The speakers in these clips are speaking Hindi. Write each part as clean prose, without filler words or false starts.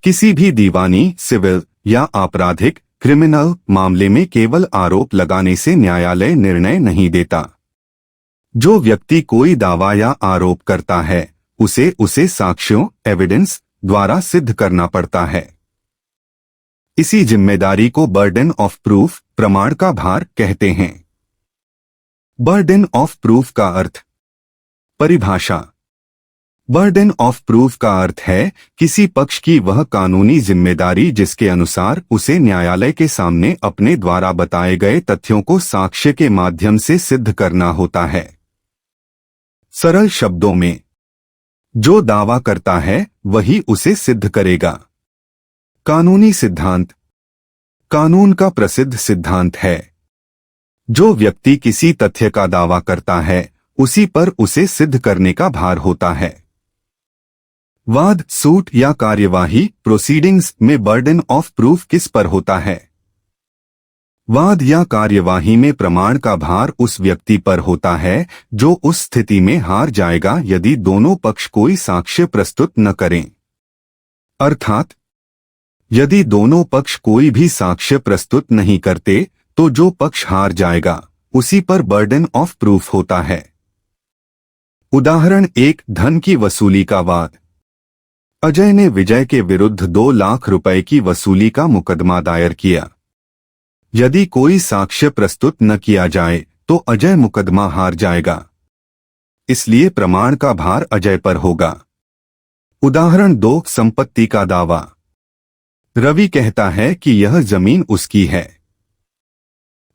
किसी भी दीवानी, सिविल या आपराधिक क्रिमिनल मामले में केवल आरोप लगाने से न्यायालय निर्णय नहीं देता। जो व्यक्ति कोई दावा या आरोप करता है उसे साक्ष्यों एविडेंस द्वारा सिद्ध करना पड़ता है। इसी जिम्मेदारी को बर्डन ऑफ प्रूफ प्रमाण का भार कहते हैं। बर्डन ऑफ प्रूफ का अर्थ। परिभाषा। बर्डन ऑफ प्रूफ का अर्थ है किसी पक्ष की वह कानूनी जिम्मेदारी जिसके अनुसार उसे न्यायालय के सामने अपने द्वारा बताए गए तथ्यों को साक्ष्य के माध्यम से सिद्ध करना होता है। सरल शब्दों में, जो दावा करता है वही उसे सिद्ध करेगा। कानूनी सिद्धांत। कानून का प्रसिद्ध सिद्धांत है, जो व्यक्ति किसी तथ्य का दावा करता है उसी पर उसे सिद्ध करने का भार होता है। वाद, सूट या कार्यवाही प्रोसीडिंग्स में बर्डन ऑफ प्रूफ किस पर होता है? वाद या कार्यवाही में प्रमाण का भार उस व्यक्ति पर होता है जो उस स्थिति में हार जाएगा यदि दोनों पक्ष कोई साक्ष्य प्रस्तुत न करें। अर्थात यदि दोनों पक्ष कोई भी साक्ष्य प्रस्तुत नहीं करते तो जो पक्ष हार जाएगा उसी पर बर्डन ऑफ प्रूफ होता है। उदाहरण 1, धन की वसूली का वाद। अजय ने विजय के विरुद्ध 2 लाख रुपए की वसूली का मुकदमा दायर किया। यदि कोई साक्ष्य प्रस्तुत न किया जाए तो अजय मुकदमा हार जाएगा, इसलिए प्रमाण का भार अजय पर होगा। उदाहरण 2, संपत्ति का दावा। रवि कहता है कि यह जमीन उसकी है।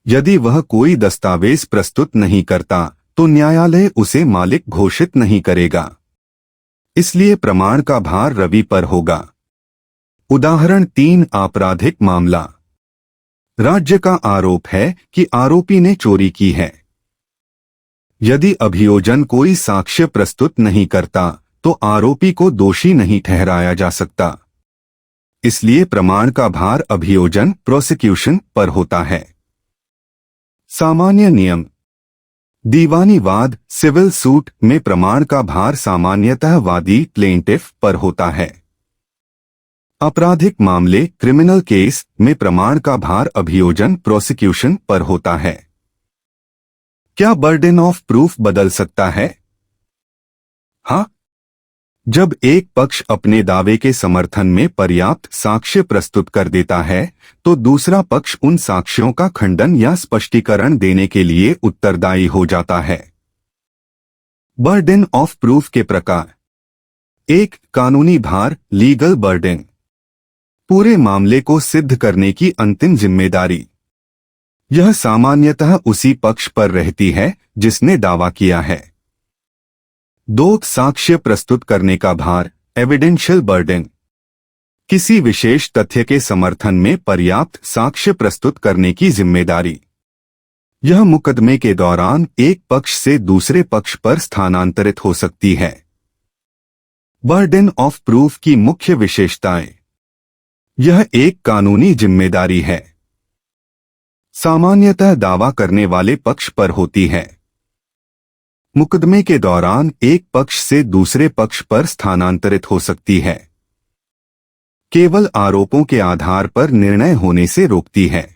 यदि वह कोई दस्तावेज प्रस्तुत नहीं करता तो न्यायालय उसे मालिक घोषित नहीं करेगा, इसलिए प्रमाण का भार रवि पर होगा। उदाहरण 3, आपराधिक मामला। राज्य का आरोप है कि आरोपी ने चोरी की है। यदि अभियोजन कोई साक्ष्य प्रस्तुत नहीं करता तो आरोपी को दोषी नहीं ठहराया जा सकता, इसलिए प्रमाण का भार अभियोजन प्रोसिक्यूशन पर होता है। सामान्य नियम। दीवानी वाद सिविल सूट में प्रमाण का भार सामान्यतः वादी प्लेंटिफ पर होता है। आपराधिक मामले क्रिमिनल केस में प्रमाण का भार अभियोजन प्रोसिक्यूशन पर होता है। क्या बर्डन ऑफ प्रूफ बदल सकता है? हाँ, जब एक पक्ष अपने दावे के समर्थन में पर्याप्त साक्ष्य प्रस्तुत कर देता है तो दूसरा पक्ष उन साक्ष्यों का खंडन या स्पष्टीकरण देने के लिए उत्तरदायी हो जाता है। बर्डन ऑफ प्रूफ के प्रकार। 1, कानूनी भार लीगल बर्डन। पूरे मामले को सिद्ध करने की अंतिम जिम्मेदारी यह सामान्यतः उसी पक्ष पर रहती है जिसने दावा किया है। 2, साक्ष्य प्रस्तुत करने का भार एविडेंशियल बर्डन। किसी विशेष तथ्य के समर्थन में पर्याप्त साक्ष्य प्रस्तुत करने की जिम्मेदारी यह मुकदमे के दौरान एक पक्ष से दूसरे पक्ष पर स्थानांतरित हो सकती है। बर्डन ऑफ प्रूफ की मुख्य विशेषताएं। यह एक कानूनी जिम्मेदारी है, सामान्यतः दावा करने वाले पक्ष पर होती है। मुकदमे के दौरान एक पक्ष से दूसरे पक्ष पर स्थानांतरित हो सकती है। केवल आरोपों के आधार पर निर्णय होने से रोकती है।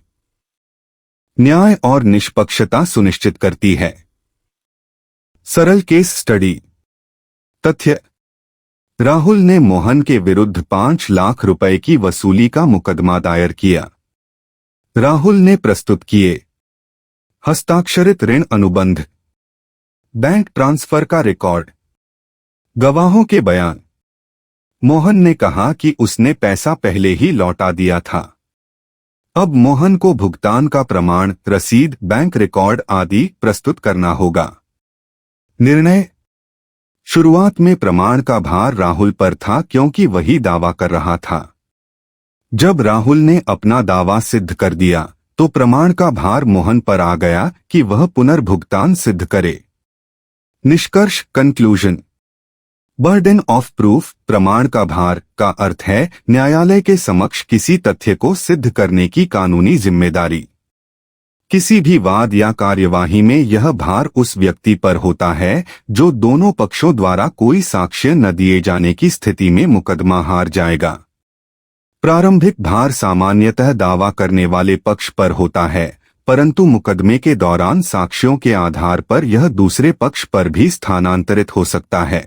न्याय और निष्पक्षता सुनिश्चित करती है। सरल केस स्टडी। तथ्य। राहुल ने मोहन के विरुद्ध 5 लाख रुपए की वसूली का मुकदमा दायर किया। राहुल ने प्रस्तुत किए हस्ताक्षरित ऋण अनुबंध, बैंक ट्रांसफर का रिकॉर्ड, गवाहों के बयान। मोहन ने कहा कि उसने पैसा पहले ही लौटा दिया था। अब मोहन को भुगतान का प्रमाण, रसीद, बैंक रिकॉर्ड आदि प्रस्तुत करना होगा। निर्णय। शुरुआत में प्रमाण का भार राहुल पर था क्योंकि वही दावा कर रहा था। जब राहुल ने अपना दावा सिद्ध कर दिया तो प्रमाण का भार मोहन पर आ गया कि वह पुनर्भुगतान सिद्ध करे। निष्कर्ष कंक्लूजन। बर्डन ऑफ प्रूफ प्रमाण का भार का अर्थ है न्यायालय के समक्ष किसी तथ्य को सिद्ध करने की कानूनी जिम्मेदारी। किसी भी वाद या कार्यवाही में यह भार उस व्यक्ति पर होता है जो दोनों पक्षों द्वारा कोई साक्ष्य न दिए जाने की स्थिति में मुकदमा हार जाएगा। प्रारंभिक भार सामान्यतः दावा करने वाले पक्ष पर होता है, परंतु मुकदमे के दौरान साक्ष्यों के आधार पर यह दूसरे पक्ष पर भी स्थानांतरित हो सकता है।